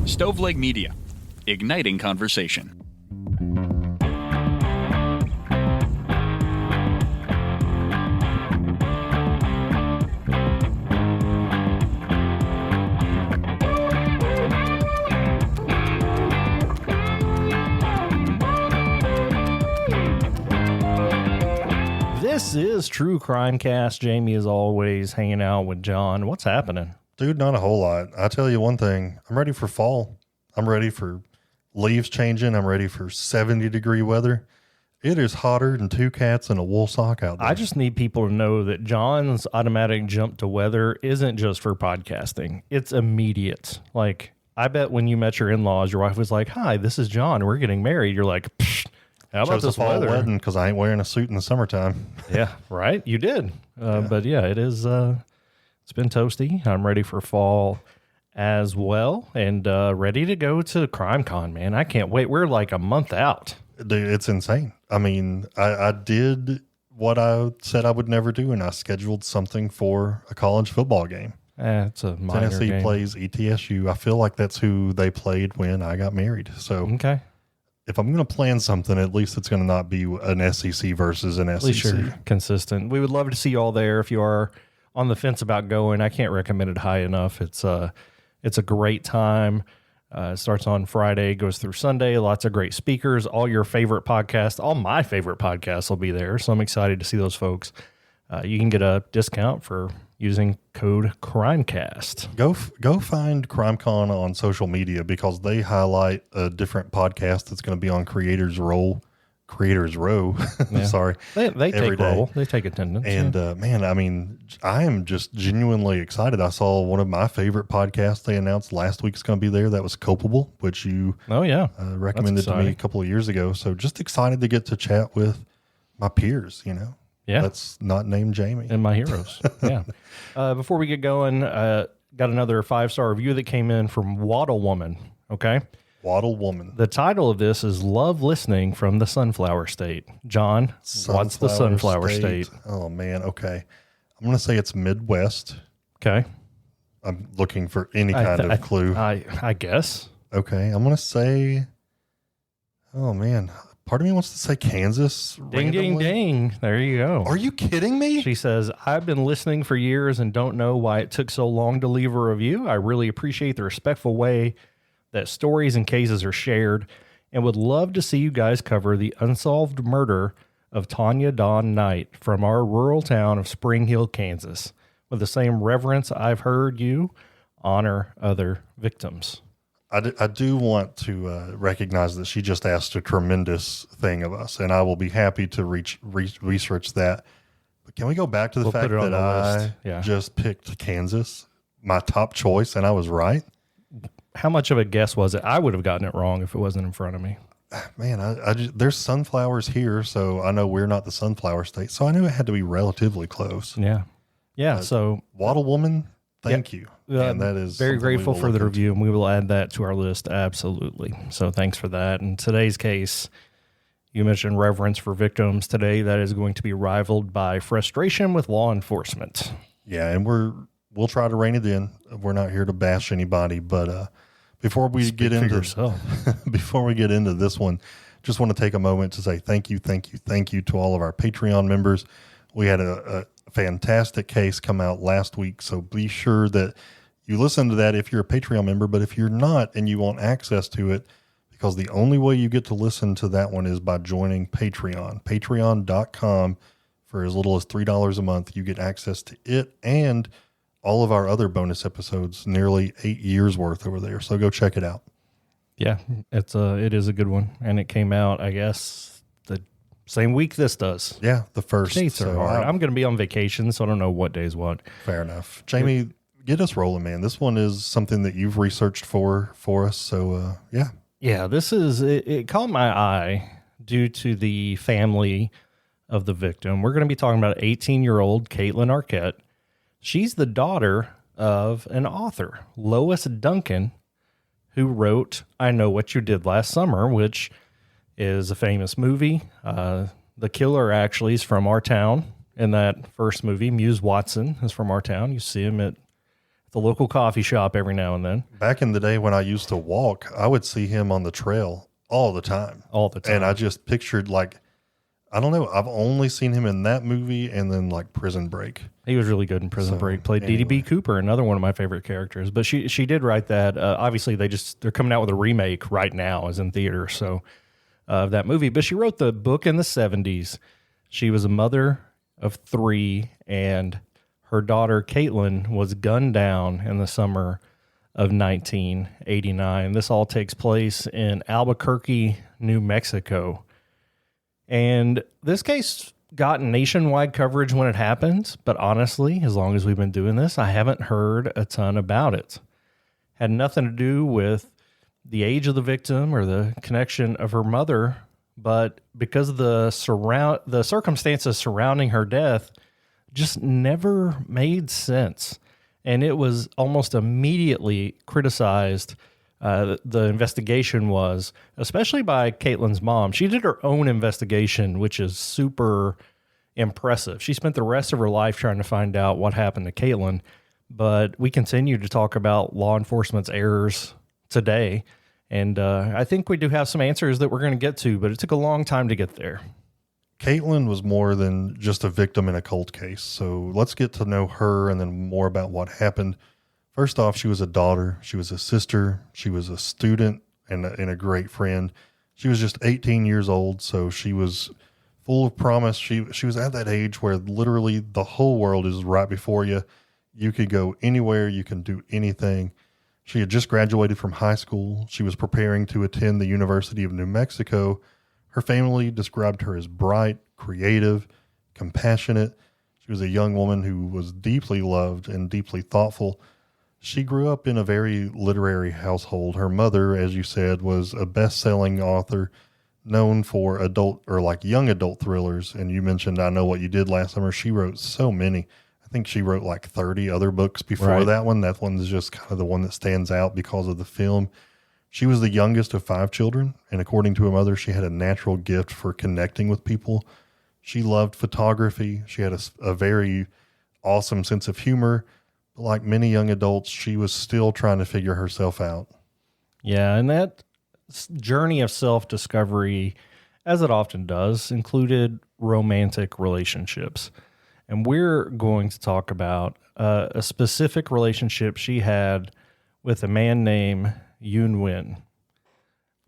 Stoveleg Media, igniting conversation. This is True Crime Cast. Jamie is always hanging out with John. What's happening? Dude, not a whole lot. I tell you one thing. I'm ready for fall. I'm ready for leaves changing. I'm ready for 70-degree weather. It is hotter than two cats in a wool sock out there. I just need people to know that John's automatic jump to weather isn't just for podcasting. It's immediate. Like, I bet when you met your in-laws, your wife was like, "Hi, this is John. We're getting married." You're like, "Psh, how about this fall weather?" wedding because I ain't wearing a suit in the summertime. Yeah, right. You did. But yeah, it is. It's been toasty. I'm ready for fall as well, and ready to go to Crime Con, man. I can't wait. We're like a month out. Dude, it's insane. I mean, I did what I said I would never do, and I scheduled something for a college football game. It's a minor Tennessee game. plays ETSU. I feel like that's who they played when I got married. So Okay. if I'm going to plan something, at least it's going to not be an SEC versus an At least SEC. you're consistent. We would love to see you all there. If you are on the fence about going, I can't recommend it high enough. It's a great time. It starts on Friday, goes through Sunday. Lots of great speakers. All your favorite podcasts, all my favorite podcasts will be there. So I'm excited to see those folks. You can get a discount for using code CrimeCast. Go find CrimeCon on social media because they highlight a different podcast that's going to be on Creators Row. Yeah. Sorry. They every take day. roll. They take attendance. And man, I mean, I am just genuinely excited. I saw one of my favorite podcasts they announced last week's going to be there. That was Culpable, which you recommended to me a couple of years ago. So just excited to get to chat with my peers, you know. Yeah. Let's not name Jamie. And my heroes. Yeah. Before we get going, got another 5-star review that came in from Waddle Woman. Okay. Waddle Woman. The title of this is Love Listening from the Sunflower State. John, what's the Sunflower State? Oh, man. Okay. I'm going to say it's Midwest. Okay. I'm looking for any kind of clue. I guess. Okay. I'm going to say, oh, man. Part of me wants to say Kansas. Ding, ding, ding. There you go. Are you kidding me? She says, I've been listening for years and don't know why it took so long to leave a review. I really appreciate the respectful way that stories and cases are shared and would love to see you guys cover the unsolved murder of Tanya Dawn Knight from our rural town of Spring Hill, Kansas. With the same reverence I've heard you honor other victims. I do want to recognize that she just asked a tremendous thing of us, and I will be happy to research that. But can we go back to the fact that I just picked Kansas, my top choice, and I was right? How much of a guess was it? I would have gotten it wrong if it wasn't in front of me. Man, there's sunflowers here, so I know we're not the sunflower state, so I knew it had to be relatively close. Yeah. So Waddle Woman, thank you. And that is very grateful for the review, and we will add that to our list. Absolutely. So thanks for that. In today's case, you mentioned reverence for victims. Today, that is going to be rivaled by frustration with law enforcement. Yeah, and we'll try to rein it in. We're not here to bash anybody, but before we get into this one, just want to take a moment to say thank you to all of our Patreon members. We had a fantastic case come out last week, so be sure that you listen to that if you're a Patreon member, but if you're not and you want access to it, because the only way you get to listen to that one is by joining Patreon. Patreon.com. For as little as $3 a month, you get access to it and all of our other bonus episodes, nearly 8 years worth over there. So go check it out. Yeah, it is a good one. And it came out, I guess, the same week this does. Yeah, the first. Dates are hard. I'm going to be on vacation, so I don't know what day's what. Fair enough. Jamie, get us rolling, man. This one is something that you've researched for us. So, yeah. Yeah, it caught my eye due to the family of the victim. We're going to be talking about 18-year-old Kaitlyn Arquette. She's the daughter of an author, Lois Duncan, who wrote I Know What You Did Last Summer, which is a famous movie. The killer actually is from our town. In that first movie, Muse Watson is from our town. You see him at the local coffee shop every now and then. Back in the day when I used to walk, I would see him on the trail all the time. All the time. And I just pictured, like, I don't know, I've only seen him in that movie and then like Prison Break. He was really good in Prison Break. Played anyway. DDB Cooper, another one of my favorite characters. But she did write that. Obviously, they're coming out with a remake right now, as in theater. So of that movie. But she wrote the book in the 70s. She was a mother of 3, and her daughter Kaitlyn was gunned down in the summer of 1989. This all takes place in Albuquerque, New Mexico. And this case got nationwide coverage when it happened, but honestly, as long as we've been doing this, I haven't heard a ton about it. Had nothing to do with the age of the victim or the connection of her mother, but because of the circumstances surrounding her death just never made sense. And it was almost immediately criticized. The investigation was, especially by Kaitlyn's mom. She did her own investigation, which is super impressive. She spent the rest of her life trying to find out what happened to Kaitlyn, but we continue to talk about law enforcement's errors today. And I think we do have some answers that we're going to get to, but it took a long time to get there. Kaitlyn was more than just a victim in a cold case. So let's get to know her and then more about what happened. First off, she was a daughter. She was a sister. She was a student and a great friend. She was just 18 years old, so she was full of promise. She was at that age where literally the whole world is right before you. You could go anywhere. You can do anything. She had just graduated from high school. She was preparing to attend the University of New Mexico. Her family described her as bright, creative, compassionate. She was a young woman who was deeply loved and deeply thoughtful. She grew up in a very literary household. Her mother, as you said, was a best-selling author known for young adult thrillers. And you mentioned I Know What You Did Last Summer. She wrote so many. I think she wrote like 30 other books before that one. That one's just kind of the one that stands out because of the film. She was the youngest of 5 children, and according to her mother, she had a natural gift for connecting with people. She loved photography. She had a very awesome sense of humor. But like many young adults, she was still trying to figure herself out. Yeah, and that journey of self-discovery, as it often does, included romantic relationships. And we're going to talk about a specific relationship she had with a man named Yoon Win.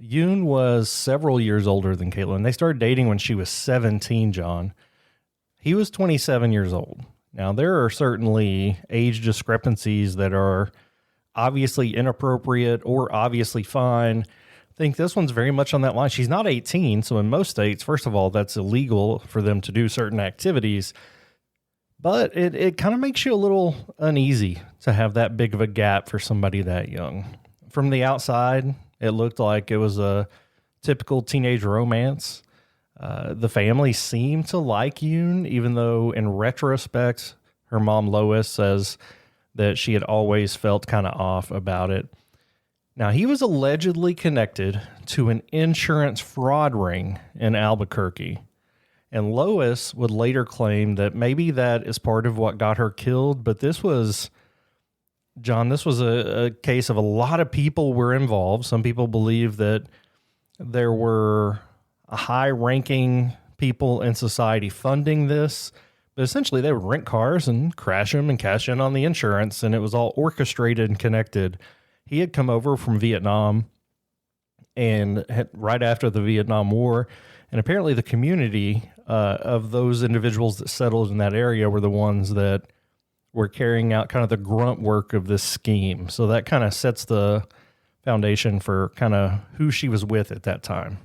Yoon was several years older than Kaitlyn. They started dating when she was 17, John. He was 27 years old. Now, there are certainly age discrepancies that are obviously inappropriate or obviously fine. I think this one's very much on that line. She's not 18, so in most states, first of all, that's illegal for them to do certain activities. But it kind of makes you a little uneasy to have that big of a gap for somebody that young. From the outside, it looked like it was a typical teenage romance. The family seemed to like Yoon, even though in retrospect, her mom Lois says that she had always felt kind of off about it. Now, he was allegedly connected to an insurance fraud ring in Albuquerque. And Lois would later claim that maybe that is part of what got her killed. But this was, John, this was a case of a lot of people were involved. Some people believe that there were high-ranking people in society funding this. But essentially, they would rent cars and crash them and cash in on the insurance. And it was all orchestrated and connected. He had come over from Vietnam and right after the Vietnam War. And apparently the community of those individuals that settled in that area were the ones that were carrying out kind of the grunt work of this scheme. So that kind of sets the foundation for kind of who she was with at that time.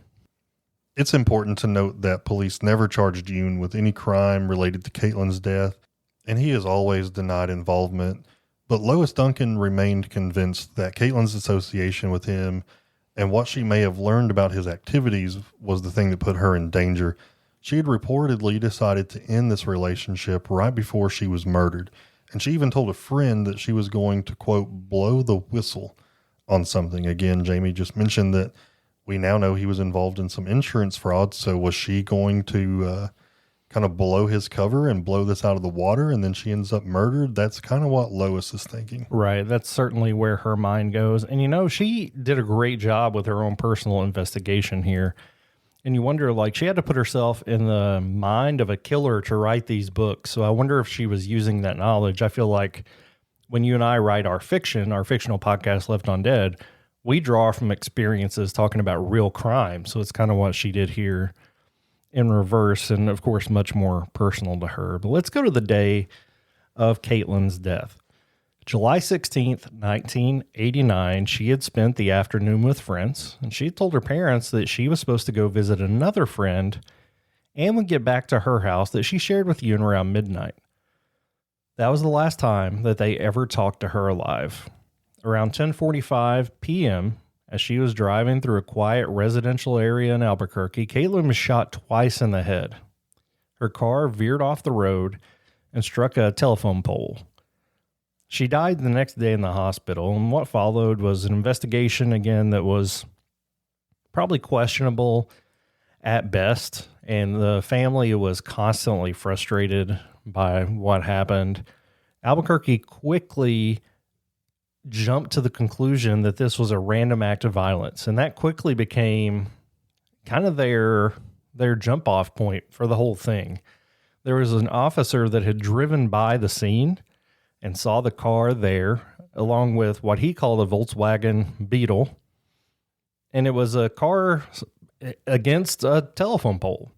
It's important to note that police never charged Yoon with any crime related to Kaitlyn's death, and he has always denied involvement. But Lois Duncan remained convinced that Kaitlyn's association with him and what she may have learned about his activities was the thing that put her in danger. She had reportedly decided to end this relationship right before she was murdered. And she even told a friend that she was going to, quote, blow the whistle on something. Again, Jamie just mentioned that we now know he was involved in some insurance fraud. So was she going to kind of blow his cover and blow this out of the water, and then she ends up murdered. That's kind of what Lois is thinking. Right. That's certainly where her mind goes. And, she did a great job with her own personal investigation here. And you wonder, she had to put herself in the mind of a killer to write these books. So I wonder if she was using that knowledge. I feel like when you and I write our fictional podcast, Left on Dead, we draw from experiences talking about real crime. So it's kind of what she did here in reverse, and of course, much more personal to her. But let's go to the day of Kaitlyn's death. July 16th, 1989, she had spent the afternoon with friends, and she had told her parents that she was supposed to go visit another friend and would get back to her house that she shared with Yoon around midnight. That was the last time that they ever talked to her alive. Around 10:45 p.m., as she was driving through a quiet residential area in Albuquerque, Kaitlyn was shot twice in the head. Her car veered off the road and struck a telephone pole. She died the next day in the hospital, and what followed was an investigation again that was probably questionable at best, and the family was constantly frustrated by what happened. Albuquerque quickly jumped to the conclusion that this was a random act of violence, and that quickly became kind of their jump off point for the whole thing. There was an officer that had driven by the scene and saw the car there, along with what he called a Volkswagen Beetle, and it was a car against a telephone pole.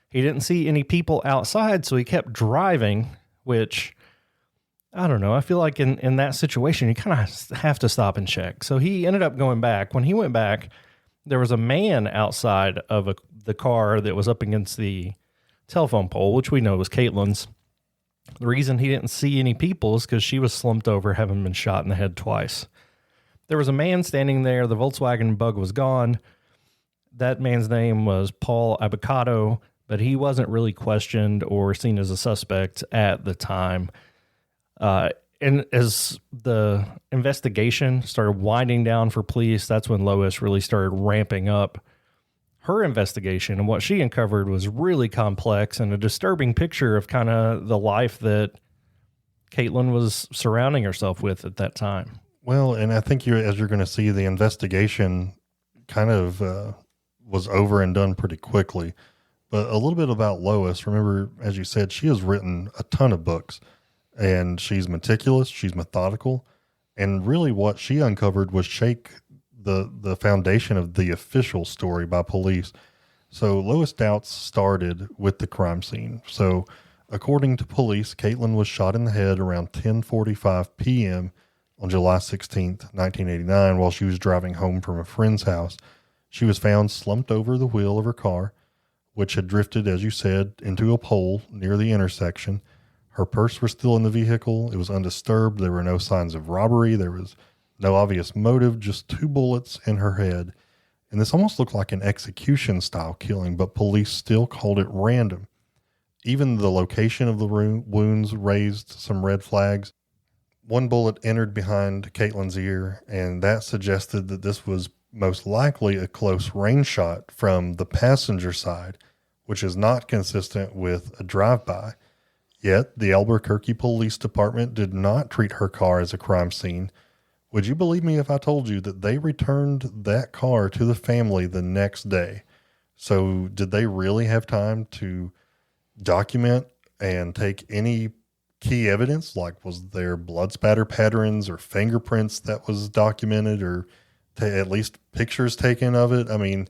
He didn't see any people outside, so he kept driving, which, I don't know. I feel like in that situation, you kind of have to stop and check. So he ended up going back. When he went back, there was a man outside of the car that was up against the telephone pole, which we know was Kaitlyn's. The reason he didn't see any people is because she was slumped over, having been shot in the head twice. There was a man standing there. The Volkswagen Bug was gone. That man's name was Paul Abacado, but he wasn't really questioned or seen as a suspect at the time. And as the investigation started winding down for police, that's when Lois really started ramping up her investigation. And what she uncovered was really complex and a disturbing picture of kind of the life that Kaitlyn was surrounding herself with at that time. Well, and I think as you're going to see, the investigation kind of was over and done pretty quickly. But a little bit about Lois. Remember, as you said, she has written a ton of books. And she's meticulous, she's methodical, and really what she uncovered was the foundation of the official story by police. So Lois Doubts started with the crime scene. So according to police, Kaitlyn was shot in the head around 10:45 p.m. on July 16th, 1989, while she was driving home from a friend's house. She was found slumped over the wheel of her car, which had drifted, as you said, into a pole near the intersection. Her purse was still in the vehicle. It was undisturbed. There were no signs of robbery. There was no obvious motive, just 2 bullets in her head. And this almost looked like an execution-style killing, but police still called it random. Even the location of the wounds raised some red flags. 1 bullet entered behind Kaitlyn's ear, and that suggested that this was most likely a close range shot from the passenger side, which is not consistent with a drive-by. Yet, the Albuquerque Police Department did not treat her car as a crime scene. Would you believe me if I told you that they returned that car to the family the next day? So, did they really have time to document and take any key evidence? Like, was there blood spatter patterns or fingerprints that was documented, or at least pictures taken of it? I mean,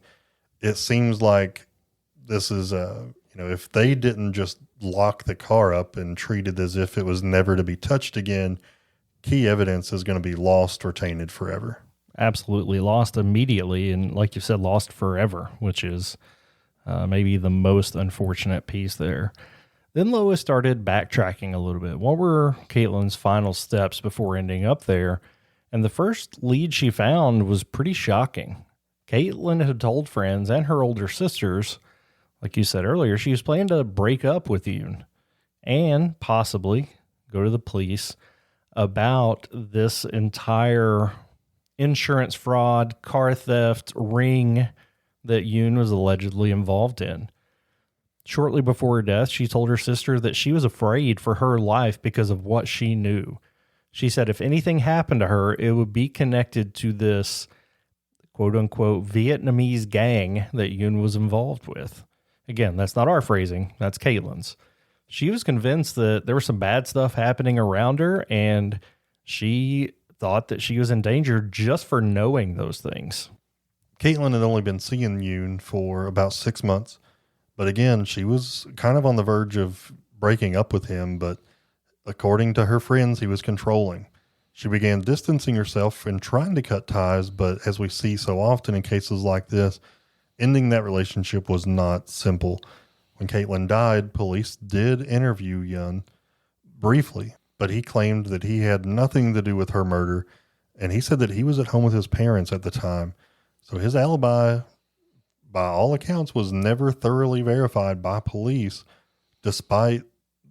it seems like this is if they didn't just lock the car up and treat it as if it was never to be touched again, key evidence is going to be lost or tainted forever. Absolutely lost immediately. And like you said, lost forever, which is maybe the most unfortunate piece there. Then Lois started backtracking a little bit. What were Kaitlyn's final steps before ending up there? And the first lead she found was pretty shocking. Kaitlyn had told friends and her older sisters, like you said earlier, she was planning to break up with Yoon and possibly go to the police about this entire insurance fraud, car theft ring that Yoon was allegedly involved in. Shortly before her death, she told her sister that she was afraid for her life because of what she knew. She said if anything happened to her, it would be connected to this quote-unquote Vietnamese gang that Yoon was involved with. Again, that's not our phrasing. That's Kaitlyn's. She was convinced that there was some bad stuff happening around her, and she thought that she was in danger just for knowing those things. Kaitlyn had only been seeing Yoon for about 6 months. But again, she was kind of on the verge of breaking up with him, but according to her friends, he was controlling. She began distancing herself and trying to cut ties, but as we see so often in cases like this, ending that relationship was not simple. When Kaitlyn died, police did interview Yoon briefly, but he claimed that he had nothing to do with her murder, and he said that he was at home with his parents at the time. So his alibi, by all accounts, was never thoroughly verified by police, despite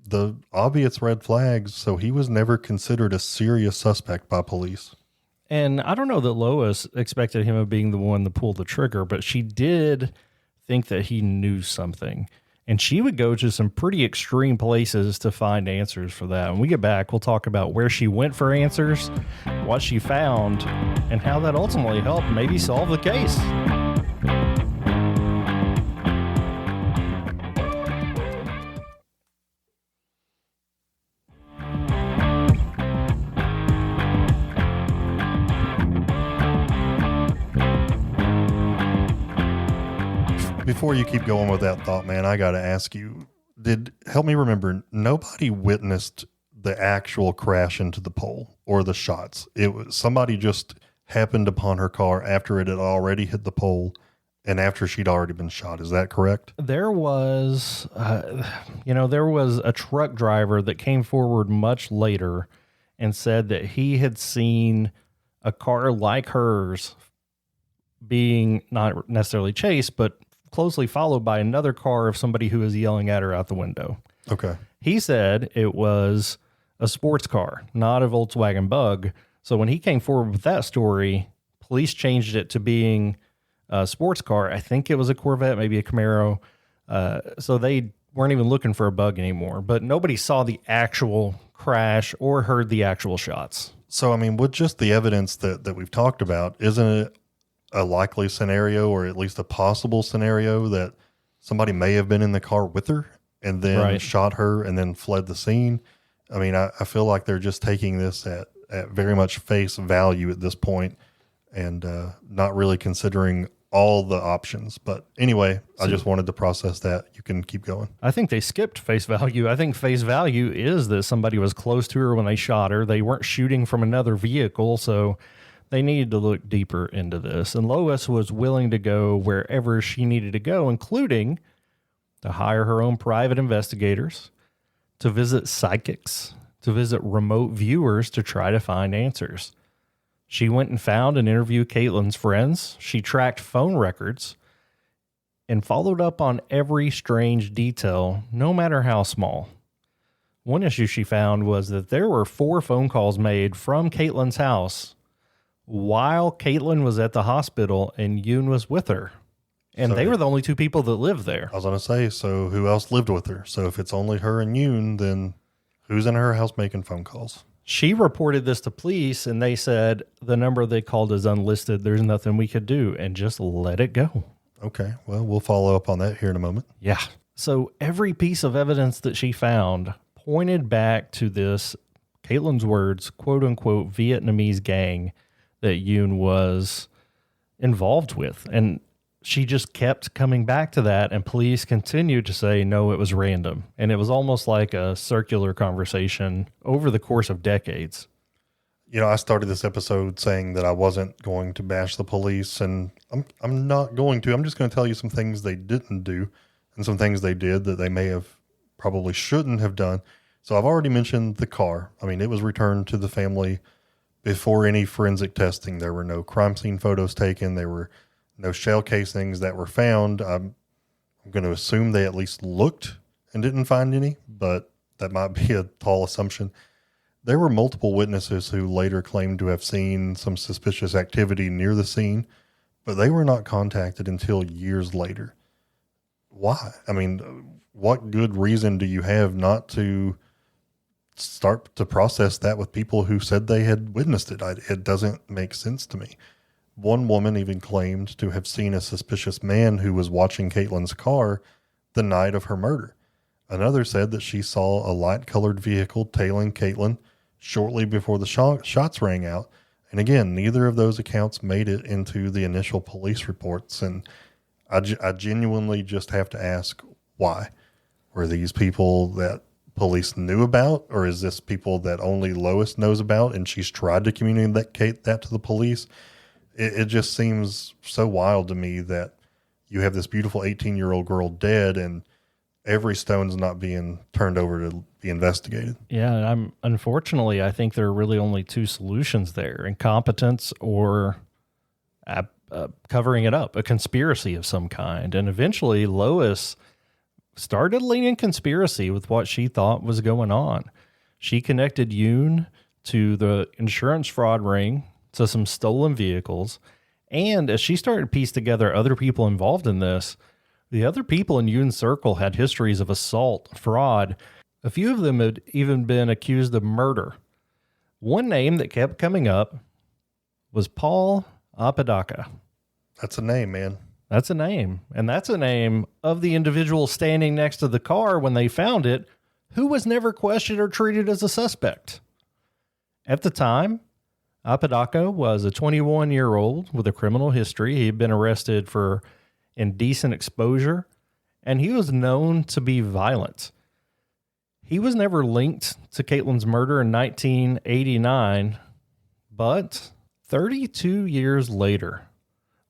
the obvious red flags. So he was never considered a serious suspect by police. And I don't know that Lois expected him of being the one to pull the trigger, but she did think that he knew something. And she would go to some pretty extreme places to find answers for that. When we get back, we'll talk about where she went for answers, what she found, and how that ultimately helped maybe solve the case. Before you keep going with that thought, man, I got to ask you, help me remember, nobody witnessed the actual crash into the pole or the shots. It was somebody just happened upon her car after it had already hit the pole and after she'd already been shot. Is that correct? There was, there was a truck driver that came forward much later and said that he had seen a car like hers being not necessarily chased, but closely followed by another car of somebody who was yelling at her out the window. Okay. He said it was a sports car, not a Volkswagen Bug. So when he came forward with that story, police changed it to being a sports car. I think it was a Corvette, maybe a Camaro. So they weren't even looking for a Bug anymore, but nobody saw the actual crash or heard the actual shots. So, I mean, with just the evidence that we've talked about, isn't it a likely scenario, or at least a possible scenario, that somebody may have been in the car with her and then shot her and then fled the scene? I mean, I feel like they're just taking this at very much face value at this point and not really considering all the options. But anyway, I just wanted to process that. You can keep going. I think they skipped face value. I think face value is that somebody was close to her when they shot her. They weren't shooting from another vehicle, so they needed to look deeper into this. And Lois was willing to go wherever she needed to go, including to hire her own private investigators, to visit psychics, to visit remote viewers to try to find answers. She went and found and interviewed Kaitlyn's friends. She tracked phone records and followed up on every strange detail, no matter how small. One issue she found was that there were 4 phone calls made from Kaitlyn's house while Kaitlyn was at the hospital and Yoon was with her. And they were the only 2 people that lived there. I was going to say, so who else lived with her? So if it's only her and Yoon, then who's in her house making phone calls? She reported this to police, and they said the number they called is unlisted. There's nothing we could do, and just let it go. Okay, well, we'll follow up on that here in a moment. Yeah. So every piece of evidence that she found pointed back to this, Kaitlyn's words, quote unquote, Vietnamese gang that Yoon was involved with. And she just kept coming back to that, and police continued to say, no, it was random. And it was almost like a circular conversation over the course of decades. You know, I started this episode saying that I wasn't going to bash the police, and I'm not going to. I'm just going to tell you some things they didn't do and some things they did that they may have probably shouldn't have done. So I've already mentioned the car. I mean, it was returned to the family before any forensic testing. There were no crime scene photos taken. There were no shell casings that were found. I'm going to assume they at least looked and didn't find any, but that might be a tall assumption. There were multiple witnesses who later claimed to have seen some suspicious activity near the scene, but they were not contacted until years later. why? I mean, what good reason do you have not to start to process that with people who said they had witnessed it? It doesn't make sense to me. One woman even claimed to have seen a suspicious man who was watching Kaitlyn's car the night of her murder. Another said that she saw a light-colored vehicle tailing Kaitlyn shortly before the shots rang out. And again, neither of those accounts made it into the initial police reports. And I genuinely just have to ask, why? Were these people that police knew about, or is this people that only Lois knows about and she's tried to communicate that to the police? It just seems so wild to me that you have this beautiful 18-year-old girl dead and every stone's not being turned over to be investigated. Yeah, unfortunately, I think there are really only two solutions there: incompetence or covering it up, a conspiracy of some kind. And eventually Lois started leaning conspiracy with what she thought was going on. She connected Yoon to the insurance fraud ring, to some stolen vehicles. And as she started to piece together other people involved in this, the other people in Yoon's circle had histories of assault, fraud. A few of them had even been accused of murder. One name that kept coming up was Paul Apodaca. That's a name, man. That's a name. And that's a name of the individual standing next to the car when they found it, who was never questioned or treated as a suspect. At the time, Apodaca was a 21-year-old with a criminal history. He had been arrested for indecent exposure, and he was known to be violent. He was never linked to Kaitlyn's murder in 1989, but 32 years later,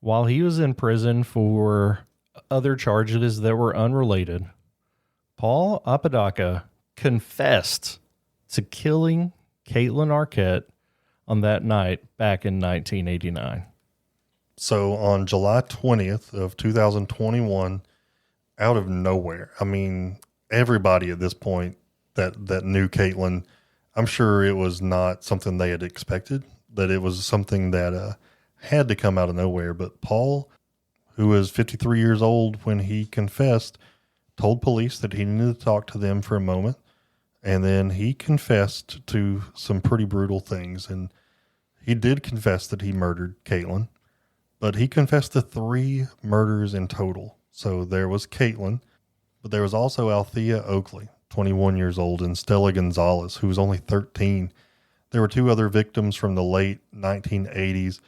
while he was in prison for other charges that were unrelated, Paul Apodaca confessed to killing Kaitlyn Arquette on that night back in 1989. So on July 20th of 2021, out of nowhere, I mean, everybody at this point that knew Kaitlyn, I'm sure it was not something they had expected, that it was something that had to come out of nowhere. But Paul, who was 53 years old when he confessed, told police that he needed to talk to them for a moment. And then he confessed to some pretty brutal things. And he did confess that he murdered Kaitlyn, but he confessed to 3 murders in total. So there was Kaitlyn, but there was also Althea Oakley, 21 years old, and Stella Gonzalez, who was only 13. There were 2 other victims from the late 1980s.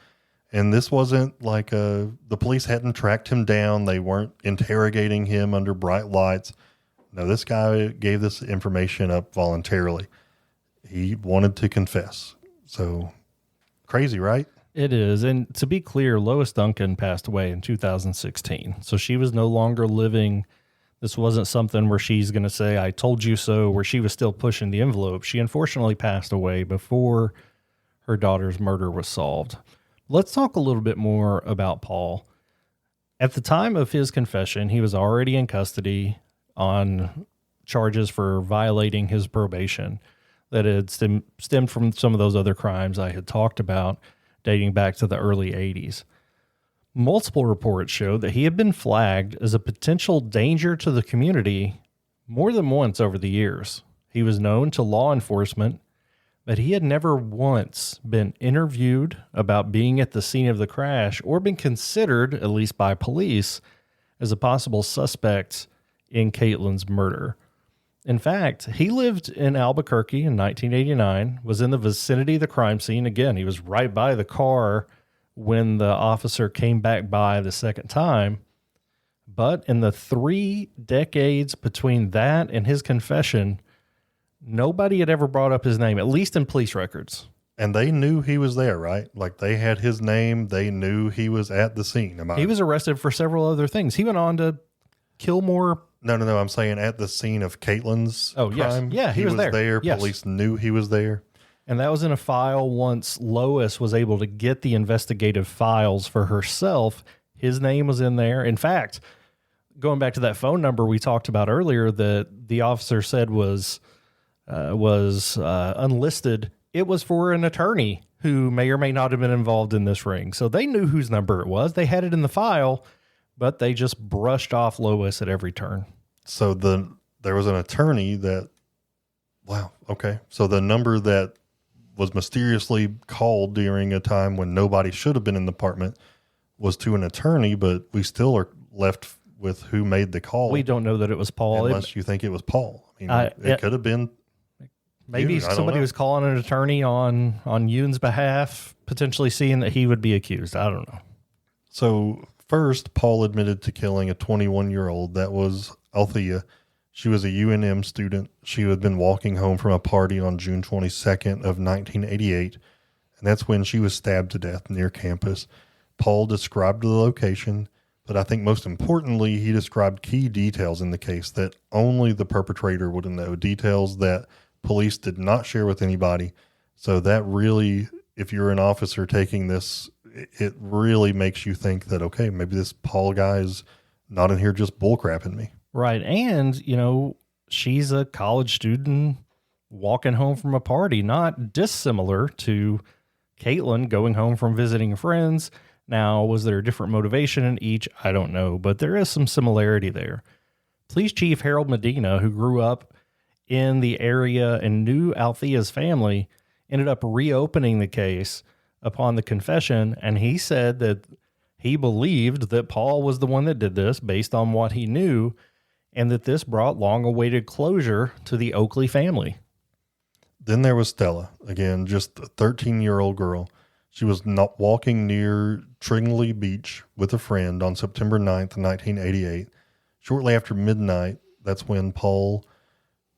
And this wasn't like the police hadn't tracked him down. They weren't interrogating him under bright lights. No, this guy gave this information up voluntarily. He wanted to confess. So crazy, right? It is. And to be clear, Lois Duncan passed away in 2016. So she was no longer living. This wasn't something where she's going to say, I told you so, where she was still pushing the envelope. She unfortunately passed away before her daughter's murder was solved. Let's talk a little bit more about Paul. At the time of his confession, he was already in custody on charges for violating his probation that had stemmed from some of those other crimes I had talked about dating back to the early 80s. Multiple reports showed that he had been flagged as a potential danger to the community more than once over the years. He was known to law enforcement, but he had never once been interviewed about being at the scene of the crash or been considered, at least by police, as a possible suspect in Kaitlyn's murder. In fact, he lived in Albuquerque in 1989, was in the vicinity of the crime scene. Again, he was right by the car when the officer came back by the second time. But in the 3 decades between that and his confession, nobody had ever brought up his name, at least in police records. And they knew he was there, right? Like they had his name. They knew he was at the scene. He was arrested for several other things. He went on to kill more. No. I'm saying at the scene of Kaitlyn's crime. Yes. Yeah, he was there. Yes. Police knew he was there. And that was in a file once Lois was able to get the investigative files for herself. His name was in there. In fact, going back to that phone number we talked about earlier that the officer said was unlisted, it was for an attorney who may or may not have been involved in this ring. So they knew whose number it was. They had it in the file, but they just brushed off Lois at every turn. So there was an attorney that, wow, okay. So the number that was mysteriously called during a time when nobody should have been in the apartment was to an attorney, but we still are left with who made the call. We don't know that it was Paul. Unless you think it was Paul. I mean, it could have been. Maybe somebody was calling an attorney on Yoon's behalf, potentially seeing that he would be accused. I don't know. So first, Paul admitted to killing a 21-year-old. That was Althea. She was a UNM student. She had been walking home from a party on June 22nd of 1988, and that's when she was stabbed to death near campus. Paul described the location, but I think most importantly, he described key details in the case that only the perpetrator would know, details that police did not share with anybody. So that really, if you're an officer taking this, it really makes you think that, okay, maybe this Paul guy is not in here just bullcrapping me. Right. And, she's a college student walking home from a party, not dissimilar to Kaitlyn going home from visiting friends. Now, was there a different motivation in each? I don't know, but there is some similarity there. Police Chief Harold Medina, who grew up in the area and knew Althea's family, ended up reopening the case upon the confession, and he said that he believed that Paul was the one that did this based on what he knew, and that this brought long-awaited closure to the Oakley family. Then there was Stella, again, just a 13-year-old girl. She was not walking near Tringley Beach with a friend on September 9th, 1988. Shortly after midnight, that's when Paul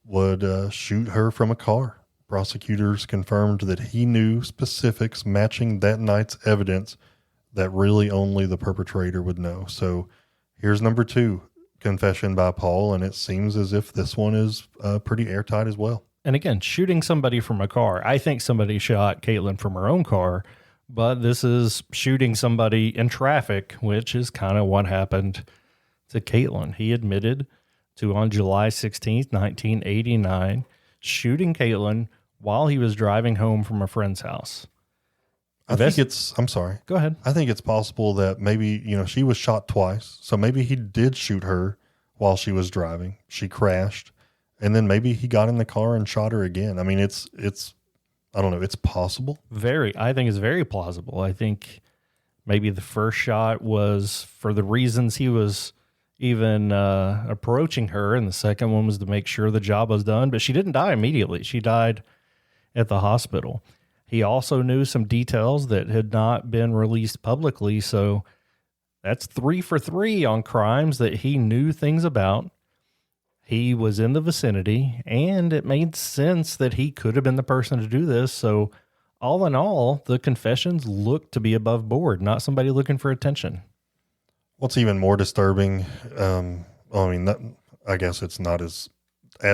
would shoot her from a car. Prosecutors confirmed that he knew specifics matching that night's evidence that really only the perpetrator would know. So here's number 2. Confession by Paul, and it seems as if this one is pretty airtight as well. And again, shooting somebody from a car. I think somebody shot Kaitlyn from her own car, but this is shooting somebody in traffic, which is kind of what happened to Kaitlyn. He admitted to, on July 16th, 1989, shooting Kaitlyn while he was driving home from a friend's house. I'm sorry. Go ahead. I think it's possible that maybe, she was shot twice. So maybe he did shoot her while she was driving. She crashed. And then maybe he got in the car and shot her again. I mean, it's I don't know. It's possible. I think it's very plausible. I think maybe the first shot was for the reasons he was even approaching her. And the second one was to make sure the job was done. But she didn't die immediately. She died at the hospital. He also knew some details that had not been released publicly, so that's 3 for 3 on crimes that he knew things about. He was in the vicinity, and it made sense that he could have been the person to do this. So all in all, the confessions looked to be above board, not somebody looking for attention. What's even more disturbing, I guess it's not as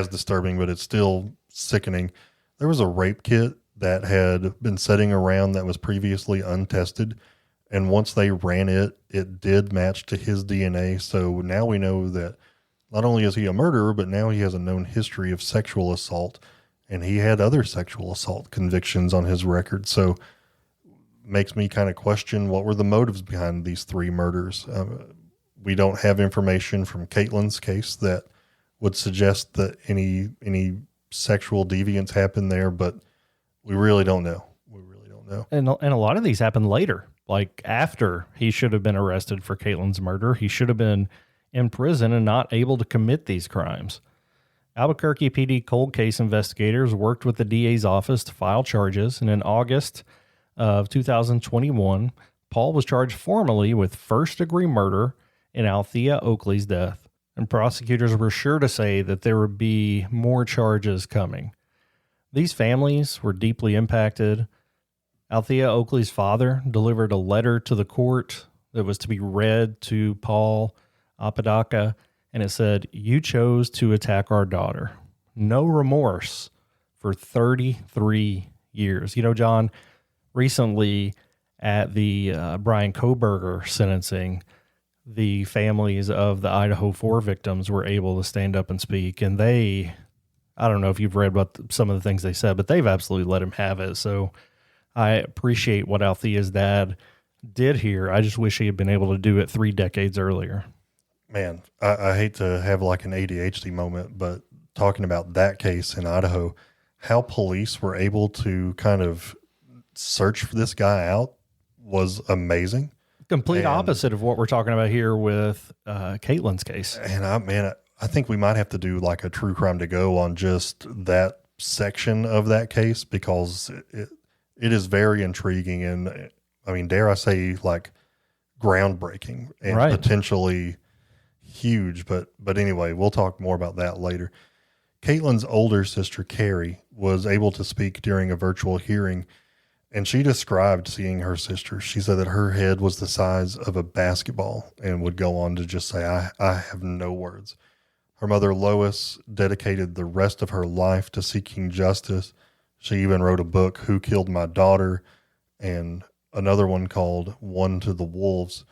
disturbing, but it's still sickening. There was a rape kit that had been sitting around that was previously untested. And once they ran it, it did match to his DNA. So now we know that not only is he a murderer, but now he has a known history of sexual assault. And he had other sexual assault convictions on his record. So makes me kind of question what were the motives behind these 3 murders. We don't have information from Kaitlyn's case that would suggest that any sexual deviance happened there, but we really don't know. And a lot of these happened later, like after he should have been arrested for Kaitlyn's murder. He should have been in prison and not able to commit these crimes. Albuquerque PD cold case investigators worked with the DA's office to file charges, and in August of 2021, Paul was charged formally with first-degree murder in Althea Oakley's death, and prosecutors were sure to say that there would be more charges coming. These families were deeply impacted. Althea Oakley's father delivered a letter to the court that was to be read to Paul Apodaca, and it said, "You chose to attack our daughter. No remorse for 33 years." John, recently at the Brian Kohberger sentencing, the families of the Idaho 4 victims were able to stand up and speak, and I don't know if you've read about some of the things they said, but they've absolutely let him have it. So I appreciate what Althea's dad did here. I just wish he had been able to do it 3 decades earlier. Man, I hate to have like an ADHD moment, but talking about that case in Idaho, how police were able to kind of search for this guy out was amazing. Complete opposite of what we're talking about here with Kaitlyn's case. And I think we might have to do like a true crime to go on just that section of that case, because it is very intriguing and, I mean, dare I say, like groundbreaking and potentially huge. But anyway, we'll talk more about that later. Kaitlyn's older sister, Carrie, was able to speak during a virtual hearing, and she described seeing her sister. She said that her head was the size of a basketball, and would go on to just say, I have no words. Her mother, Lois, dedicated the rest of her life to seeking justice. She even wrote a book, Who Killed My Daughter, and another one called One to the Wolves.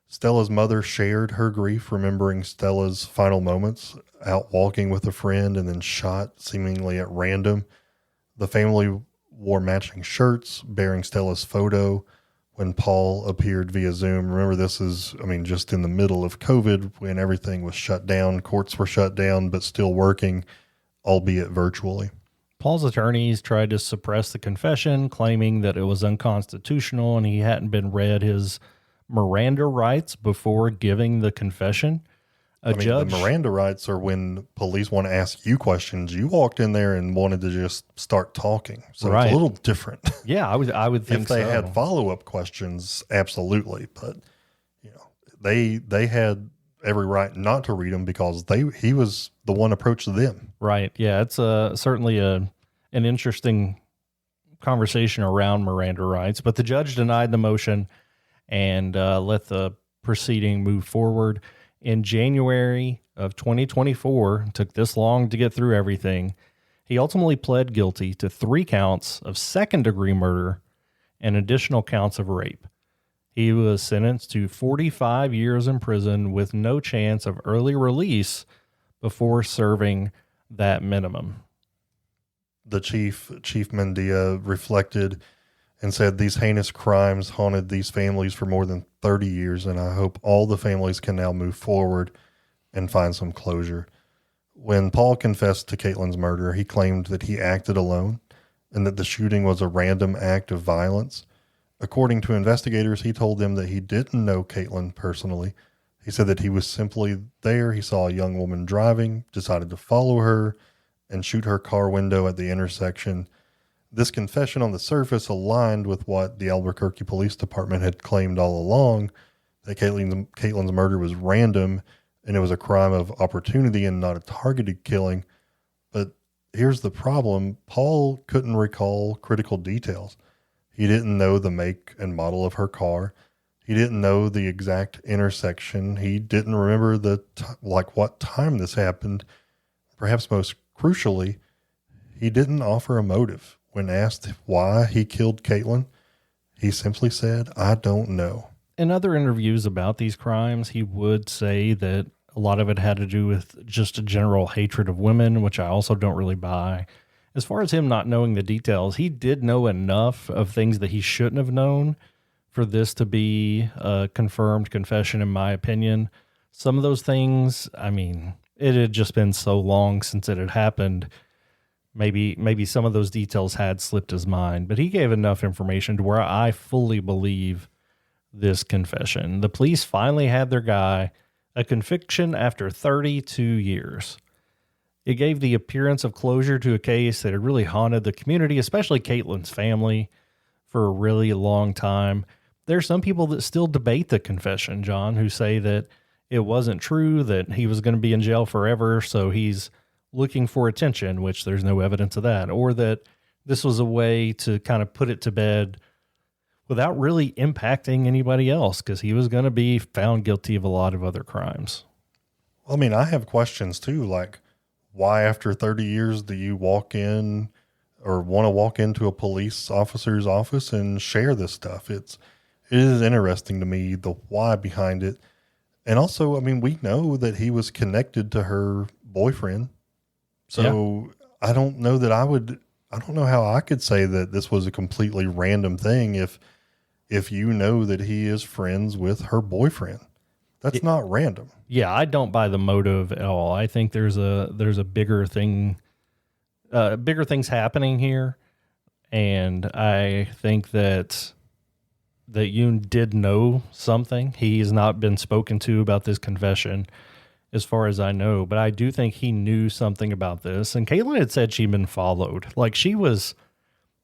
Stella's mother shared her grief, remembering Stella's final moments, out walking with a friend and then shot seemingly at random. The family wore matching shirts bearing Stella's photo when Paul appeared via Zoom. Remember, this is, I mean, just in the middle of COVID when everything was shut down. Courts were shut down, but still working, albeit virtually. Paul's attorneys tried to suppress the confession, claiming that it was unconstitutional and he hadn't been read his Miranda rights before giving the confession. The Miranda rights are when police want to ask you questions. You walked in there and wanted to just start talking. So it's a little different. Yeah, I would think if they had follow-up questions, absolutely. But, you know, they had every right not to read them because he was the one approached them. Right. Yeah, it's certainly an interesting conversation around Miranda rights, but the judge denied the motion and let the proceeding move forward. In January of 2024, it took this long to get through everything, he ultimately pled guilty to 3 counts of second-degree murder and additional counts of rape. He was sentenced to 45 years in prison with no chance of early release before serving that minimum. The Chief Mendia, reflected and said, "These heinous crimes haunted these families for more than 30 years, and I hope all the families can now move forward and find some closure." When Paul confessed to Kaitlyn's murder, he claimed that he acted alone and that the shooting was a random act of violence. According to investigators, he told them that he didn't know Kaitlyn personally. He said that he was simply there. He saw a young woman driving, decided to follow her, and shoot her car window at the intersection. This confession on the surface aligned with what the Albuquerque Police Department had claimed all along, that Kaitlyn's murder was random and it was a crime of opportunity and not a targeted killing. But here's the problem. Paul couldn't recall critical details. He didn't know the make and model of her car. He didn't know the exact intersection. He didn't remember what time this happened. Perhaps most crucially, he didn't offer a motive. When asked why he killed Kaitlyn, he simply said, "I don't know." In other interviews about these crimes, he would say that a lot of it had to do with just a general hatred of women, which I also don't really buy. As far as him not knowing the details, he did know enough of things that he shouldn't have known for this to be a confirmed confession, in my opinion. Some of those things, I mean, it had just been so long since it had happened. Maybe some of those details had slipped his mind, but he gave enough information to where I fully believe this confession. The police finally had their guy, a conviction after 32 years. It gave the appearance of closure to a case that had really haunted the community, especially Kaitlyn's family, for a really long time. There are some people that still debate the confession, John, who say that it wasn't true, that he was going to be in jail forever, so he's looking for attention, which there's no evidence of that, or that this was a way to kind of put it to bed without really impacting anybody else, because he was going to be found guilty of a lot of other crimes. Well, I mean, I have questions too, like why after 30 years do you walk in or want to walk into a police officer's office and share this stuff? It is interesting to me, the why behind it. And also, I mean, we know that he was connected to her boyfriend. So yeah. I don't know how I could say that this was a completely random thing if if you know that he is friends with her boyfriend. That's not random. Yeah, I don't buy the motive at all. I think there's a bigger thing, bigger things happening here, and I think that Yoon did know something. He's not been spoken to about this confession, as far as I know, but I do think he knew something about this. And Kaitlyn had said she'd been followed. Like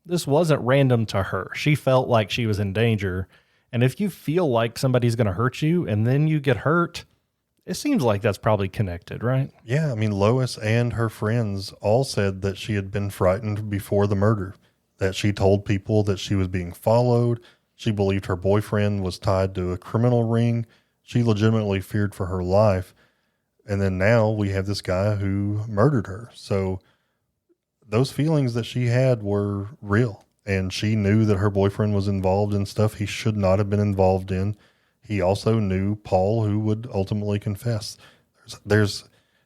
this wasn't random to her. She felt like she was in danger. And if you feel like somebody's going to hurt you and then you get hurt, it seems like that's probably connected, right? Yeah. I mean, Lois and her friends all said that she had been frightened before the murder, that she told people that she was being followed. She believed her boyfriend was tied to a criminal ring. She legitimately feared for her life. And then now we have this guy who murdered her. So those feelings that she had were real. And she knew that her boyfriend was involved in stuff he should not have been involved in. He also knew Paul, who would ultimately confess.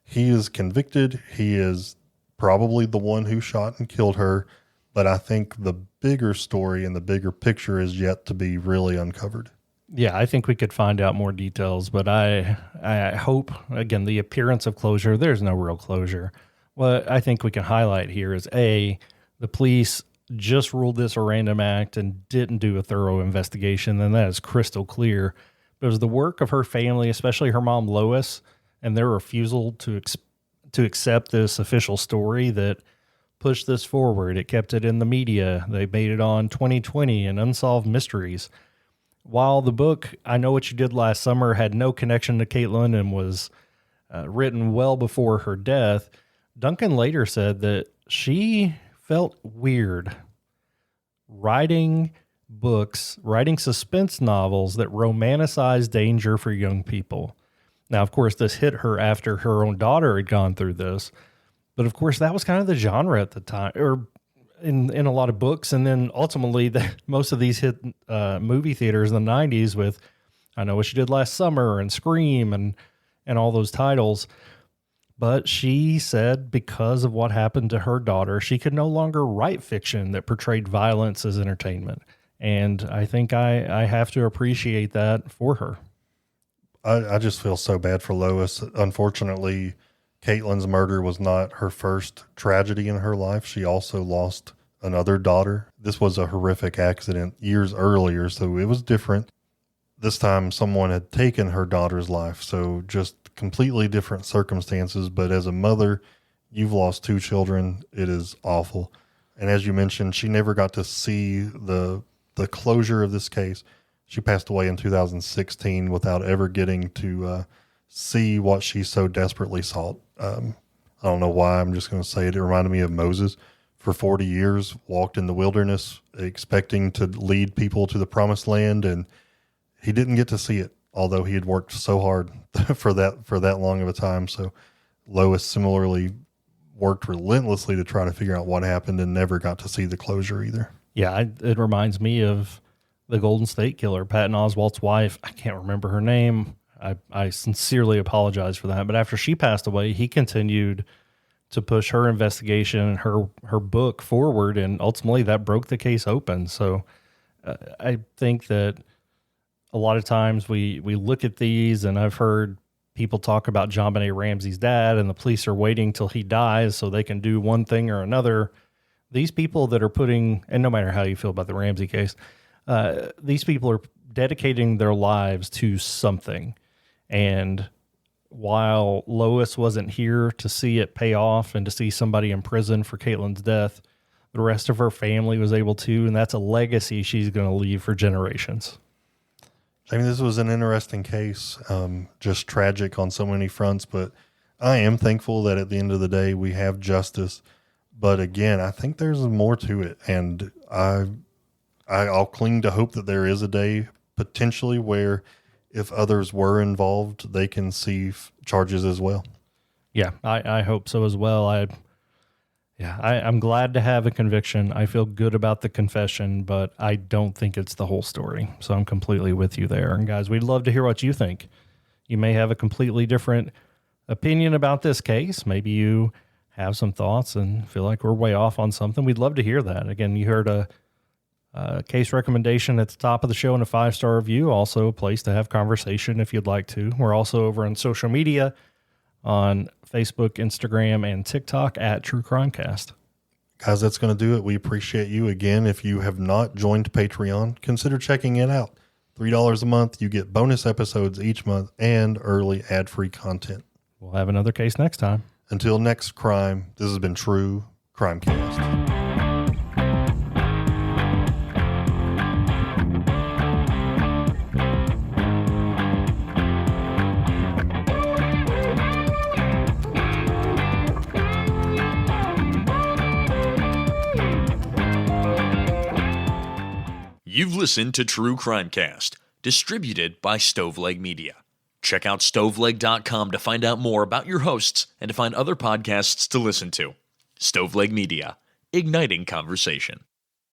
He is convicted. He is probably the one who shot and killed her. But I think the bigger story and the bigger picture is yet to be really uncovered. Yeah, I think we could find out more details, but I hope, again, the appearance of closure, there's no real closure. What I think we can highlight here is the police just ruled this a random act and didn't do a thorough investigation, and that is crystal clear. But it was the work of her family, especially her mom, Lois, and their refusal to accept this official story that pushed this forward. It kept it in the media. They made it on 2020 and Unsolved Mysteries. While the book, I Know What You Did Last Summer, had no connection to Kaitlyn and was written well before her death, Duncan later said that she felt weird writing suspense novels that romanticize danger for young people. Now, of course, this hit her after her own daughter had gone through this. But of course, that was kind of the genre at the time, or in a lot of books. And then ultimately, most of these hit movie theaters in the 90s with I Know What You Did Last Summer and Scream and all those titles. But she said because of what happened to her daughter, she could no longer write fiction that portrayed violence as entertainment. And I think I have to appreciate that for her. I just feel so bad for Lois. Unfortunately, Kaitlyn's murder was not her first tragedy in her life. She also lost another daughter. This was a horrific accident years earlier, so it was different. This time someone had taken her daughter's life, so just completely different circumstances. But as a mother, you've lost two children. It is awful. And as you mentioned, she never got to see the closure of this case. She passed away in 2016 without ever getting to see what she so desperately sought. I don't know why. I'm just going to say it. It reminded me of Moses. For 40 years, walked in the wilderness expecting to lead people to the promised land, and he didn't get to see it, although he had worked so hard for that long of a time. So Lois similarly worked relentlessly to try to figure out what happened and never got to see the closure either. Yeah, it reminds me of the Golden State Killer, Patton Oswalt's wife. I can't remember her name. I sincerely apologize for that. But after she passed away, he continued to push her investigation and her book forward, and ultimately that broke the case open. So I think that a lot of times we look at these, and I've heard people talk about JonBenet Ramsey's dad, and the police are waiting till he dies so they can do one thing or another. These people that are putting, and no matter how you feel about the Ramsey case, these people are dedicating their lives to something. And while Lois wasn't here to see it pay off and to see somebody in prison for Kaitlyn's death, the rest of her family was able to, and that's a legacy she's going to leave for generations. I mean, this was an interesting case, just tragic on so many fronts, but I am thankful that at the end of the day, we have justice. But again, I think there's more to it. And I'll cling to hope that there is a day potentially where if others were involved, they can see charges as well. Yeah, I hope so as well. I'm glad to have a conviction. I feel good about the confession, but I don't think it's the whole story. So I'm completely with you there. And guys, we'd love to hear what you think. You may have a completely different opinion about this case. Maybe you have some thoughts and feel like we're way off on something. We'd love to hear that. Again, you heard a Case recommendation at the top of the show and a 5-star review. Also a place to have conversation if you'd like to. We're also over on social media on Facebook, Instagram, and TikTok at True Crime Cast. Guys, that's going to do it. We appreciate you. Again, if you have not joined Patreon, consider checking it out. $3 a month. You get bonus episodes each month and early ad-free content. We'll have another case next time. Until next crime, this has been True Crime Cast. You've listened to True Crime Cast, distributed by Stoveleg Media. Check out stoveleg.com to find out more about your hosts and to find other podcasts to listen to. Stoveleg Media, igniting conversation.